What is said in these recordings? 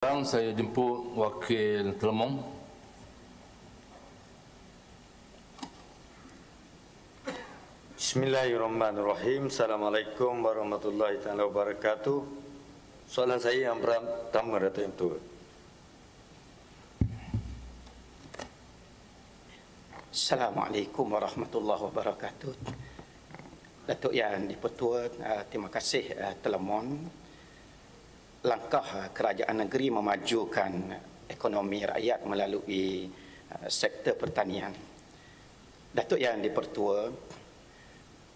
Sekarang saya jemput Wakil Telemong. Bismillahirrahmanirrahim. Assalamualaikum warahmatullahi wabarakatuh. Soalan saya yang pertama, Datuk Yang Tua. Assalamualaikum warahmatullahi wabarakatuh. Datuk Yang di-Pertua, terima kasih Telemon. Langkah kerajaan negeri memajukan ekonomi rakyat melalui sektor pertanian. Datuk Yang di-Pertua,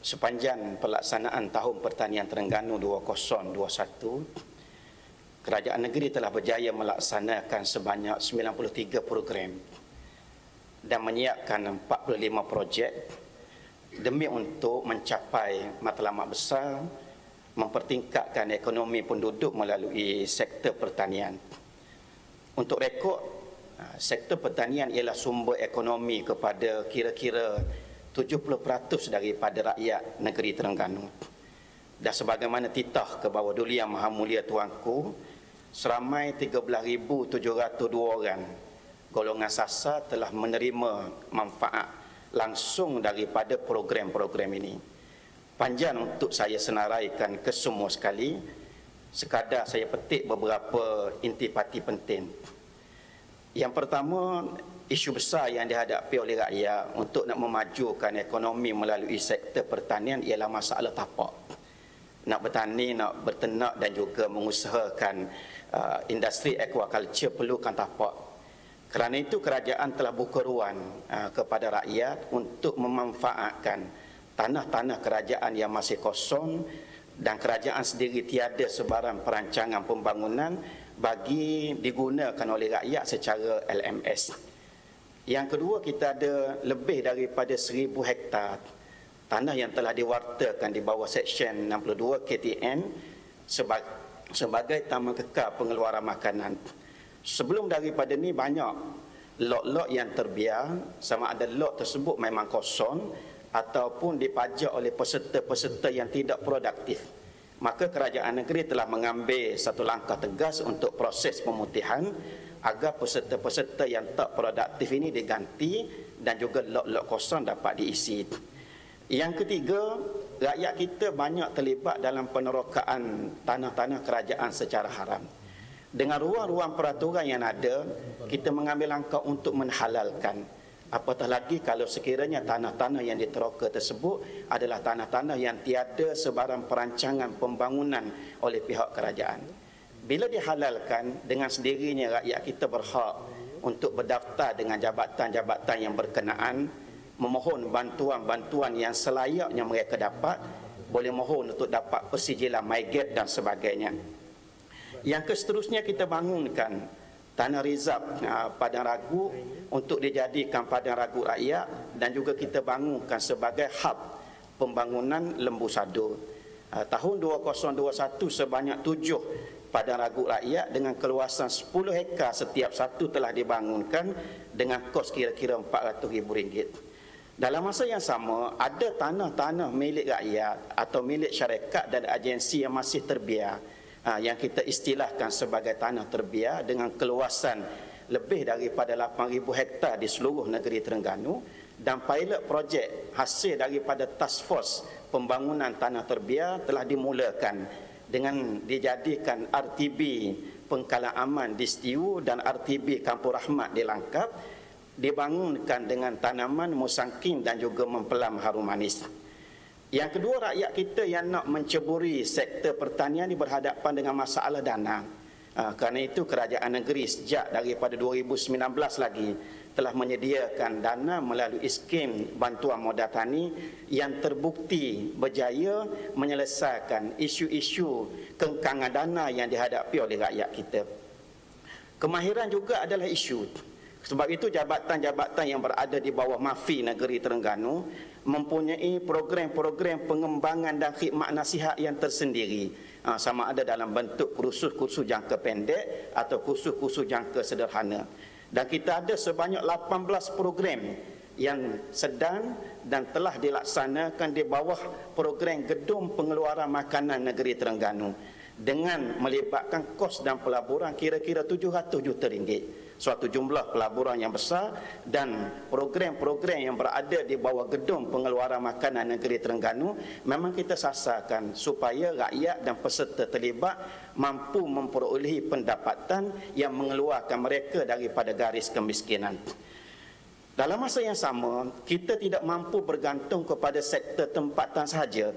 sepanjang pelaksanaan Tahun Pertanian Terengganu 2021, kerajaan negeri telah berjaya melaksanakan sebanyak 93 program dan menyiapkan 45 projek demi untuk mencapai matlamat besar mempertingkatkan ekonomi penduduk melalui sektor pertanian. Untuk rekod, sektor pertanian ialah sumber ekonomi kepada kira-kira 70% daripada rakyat negeri Terengganu. Dan sebagaimana titah ke bawah Duli Yang Maha Mulia Tuanku, seramai 13,702 orang golongan sasar telah menerima manfaat langsung daripada program-program ini. Panjang untuk saya senaraikan ke semua sekali, sekadar saya petik beberapa intipati penting. Yang pertama, isu besar yang dihadapi oleh rakyat untuk nak memajukan ekonomi melalui sektor pertanian ialah masalah tapak. Nak bertani, nak berternak dan juga mengusahakan industri aquaculture perlukan tapak. Kerana itu kerajaan telah buka ruang kepada rakyat untuk memanfaatkan tanah-tanah kerajaan yang masih kosong dan kerajaan sendiri tiada sebarang perancangan pembangunan bagi digunakan oleh rakyat secara LMS. Yang kedua, kita ada lebih daripada 1,000 hektar tanah yang telah diwartakan di bawah Seksyen 62 KTN sebagai taman kekal pengeluaran makanan. Sebelum daripada ni banyak lot-lot yang terbiar, sama ada lot tersebut memang kosong ataupun dipajak oleh peserta-peserta yang tidak produktif. Maka kerajaan negeri telah mengambil satu langkah tegas untuk proses pemutihan agar peserta-peserta yang tak produktif ini diganti dan juga lot-lot kosong dapat diisi. Yang ketiga, rakyat kita banyak terlibat dalam penerokaan tanah-tanah kerajaan secara haram. Dengan ruang-ruang peraturan yang ada, kita mengambil langkah untuk menghalalkan. Apatah lagi kalau sekiranya tanah-tanah yang diteroka tersebut adalah tanah-tanah yang tiada sebarang perancangan pembangunan oleh pihak kerajaan. Bila dihalalkan, dengan sendirinya rakyat kita berhak untuk berdaftar dengan jabatan-jabatan yang berkenaan, memohon bantuan-bantuan yang selayaknya mereka dapat, boleh mohon untuk dapat persijilan MyGap dan sebagainya. Yang seterusnya, kita bangunkan tanah rizab Padang Ragu untuk dijadikan Padang Ragu rakyat dan juga kita bangunkan sebagai hub pembangunan Lembu Sado. Tahun 2021 sebanyak 7 Padang Ragu rakyat dengan keluasan 10 hektar setiap satu telah dibangunkan dengan kos kira-kira RM400,000. Dalam masa yang sama, ada tanah-tanah milik rakyat atau milik syarikat dan agensi yang masih terbiar, yang kita istilahkan sebagai tanah terbiar dengan keluasan lebih daripada 8,000 hektar di seluruh negeri Terengganu, dan pilot projek hasil daripada task force pembangunan tanah terbiar telah dimulakan dengan dijadikan RTB Pengkalan Aman di Setiu dan RTB Kampung Rahmat di Langkap, dibangunkan dengan tanaman musangking dan juga mempelam harum manis. Yang kedua, rakyat kita yang nak menceburi sektor pertanian ini berhadapan dengan masalah dana. Kerana itu kerajaan negeri sejak daripada 2019 lagi telah menyediakan dana melalui skim bantuan modal tani yang terbukti berjaya menyelesaikan isu-isu kengkangan dana yang dihadapi oleh rakyat kita. Kemahiran juga adalah isu. Sebab itu jabatan-jabatan yang berada di bawah MAFI negeri Terengganu mempunyai program-program pengembangan dan khidmat nasihat yang tersendiri, sama ada dalam bentuk kursus-kursus jangka pendek atau kursus-kursus jangka sederhana. Dan kita ada sebanyak 18 program yang sedang dan telah dilaksanakan di bawah program Gedung Pengeluaran Makanan Negeri Terengganu. dengan melibatkan kos dan pelaburan kira-kira 700 juta ringgit. Suatu jumlah pelaburan yang besar dan program-program yang berada di bawah gedung pengeluaran makanan negeri Terengganu memang kita sasarkan supaya rakyat dan peserta terlibat mampu memperolehi pendapatan yang mengeluarkan mereka daripada garis kemiskinan. Dalam masa yang sama, kita tidak mampu bergantung kepada sektor tempatan sahaja.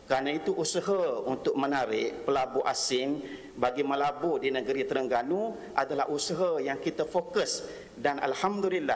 Kerana itu usaha untuk menarik pelabur asing bagi melabur di negeri Terengganu adalah usaha yang kita fokus, dan alhamdulillah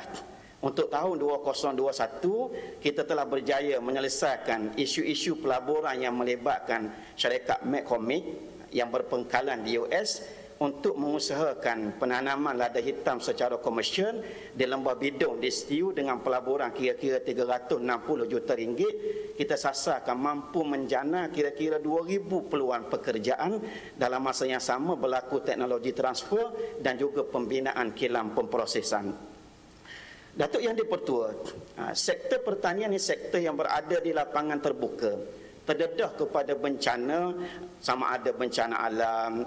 untuk tahun 2021 kita telah berjaya menyelesaikan isu-isu pelaburan yang melibatkan syarikat McCormick yang berpangkalan di US untuk mengusahakan penanaman lada hitam secara komersial di lembah bidung di Setiu dengan pelaburan kira-kira 360 juta ringgit. Kita sasarkan mampu menjana kira-kira 2,000 peluang pekerjaan. Dalam masa yang sama berlaku teknologi transfer dan juga pembinaan kilang pemprosesan. Datuk Yang di-Pertua, sektor pertanian ini sektor yang berada di lapangan terbuka, terdedah kepada bencana, sama ada bencana alam,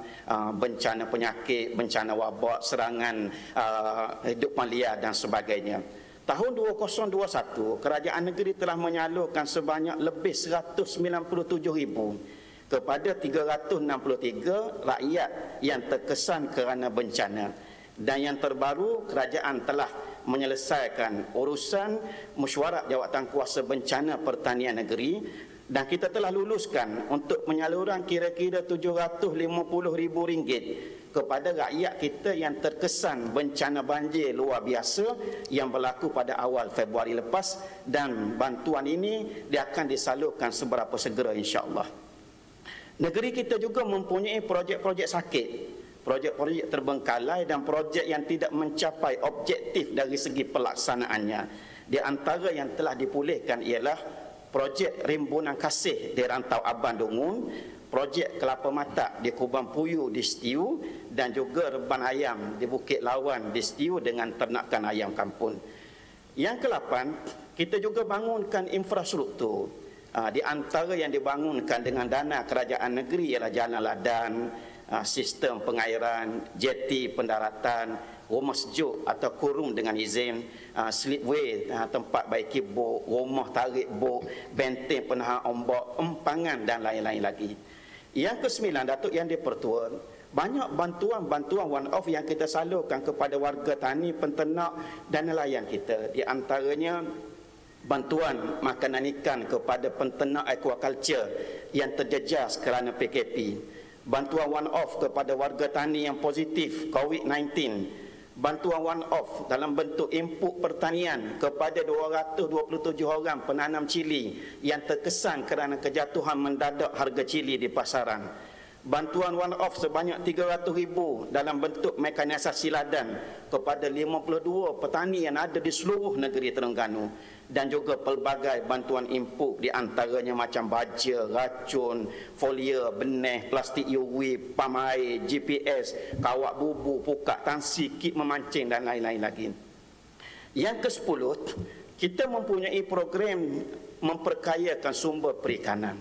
bencana penyakit, bencana wabak, serangan hidupan liar dan sebagainya. Tahun 2021, kerajaan negeri telah menyalurkan sebanyak lebih 197,000 kepada 363 rakyat yang terkesan kerana bencana. Dan yang terbaru, kerajaan telah menyelesaikan urusan mesyuarat Jawatankuasa Bencana Pertanian Negeri, dan kita telah luluskan untuk penyaluran kira-kira RM750,000 kepada rakyat kita yang terkesan bencana banjir luar biasa yang berlaku pada awal Februari lepas, dan bantuan ini dia akan disalurkan seberapa segera insya-Allah. Negeri kita juga mempunyai projek-projek sakit, projek-projek terbengkalai dan projek yang tidak mencapai objektif dari segi pelaksanaannya. Di antara yang telah dipulihkan ialah projek Rimbunan Kasih di Rantau Aban Dungun, projek Kelapa Matak di Kubang Puyu di Setiu, dan juga Reban Ayam di Bukit Lawan di Setiu dengan ternakan ayam kampung. Yang ke-8, kita juga bangunkan infrastruktur. Di antara yang dibangunkan dengan dana kerajaan negeri ialah jalan ladan, sistem pengairan, jeti pendaratan, rumah sejuk atau kurung dengan izin, slipway, tempat baiki bot, rumah tarik bot, benteng penahan ombak, empangan dan lain-lain lagi. Yang ke-9, Datuk Yang di-Pertua, banyak bantuan-bantuan one-off yang kita salurkan kepada warga tani, penternak dan nelayan kita. Di antaranya bantuan makanan ikan kepada penternak aquaculture yang terjejas kerana PKP, bantuan one-off kepada warga tani yang positif COVID-19, bantuan one-off dalam bentuk input pertanian kepada 227 orang penanam cili yang terkesan kerana kejatuhan mendadak harga cili di pasaran, bantuan one-off sebanyak 300,000 dalam bentuk mekanisasi ladan kepada 52 petani yang ada di seluruh negeri Terengganu, dan juga pelbagai bantuan input di antaranya macam baja, racun, folia, benih, plastik UV, pam air, GPS, kawat bubu, pukak tansi, kit memancing dan lain-lain lagi. Yang ke-10, kita mempunyai program memperkayakan sumber perikanan.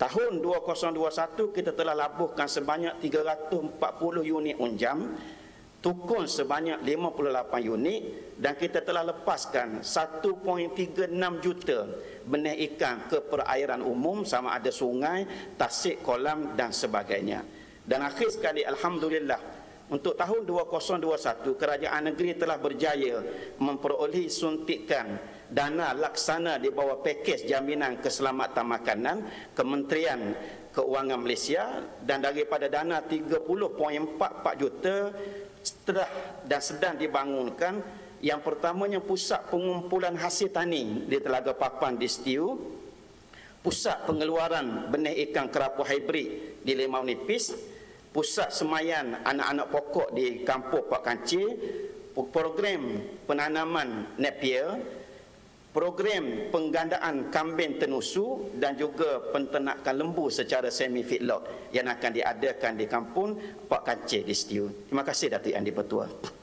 Tahun 2021 kita telah labuhkan sebanyak 340 unit unjam, tukun sebanyak 58 unit, dan kita telah lepaskan 1.36 juta benih ikan ke perairan umum sama ada sungai, tasik, kolam dan sebagainya. Dan akhir sekali, alhamdulillah, untuk tahun 2021 kerajaan negeri telah berjaya memperolehi suntikan dana laksana di bawah pakej jaminan keselamatan makanan Kementerian Keuangan Malaysia, dan daripada dana 30.44 juta telah dan sedang dibangunkan. Yang pertamanya pusat pengumpulan hasil tani di Telaga Papan di Setiu, pusat pengeluaran benih ikan kerapu hybrid di Limau Nipis, pusat semayan anak-anak pokok di Kampung Pak Kancil, program penanaman napier, program penggandaan kambing tenusu dan juga penternakan lembu secara semi feedlot yang akan diadakan di Kampung Pak Kancil di Setiu. Terima kasih Datuk Yang di-Pertua.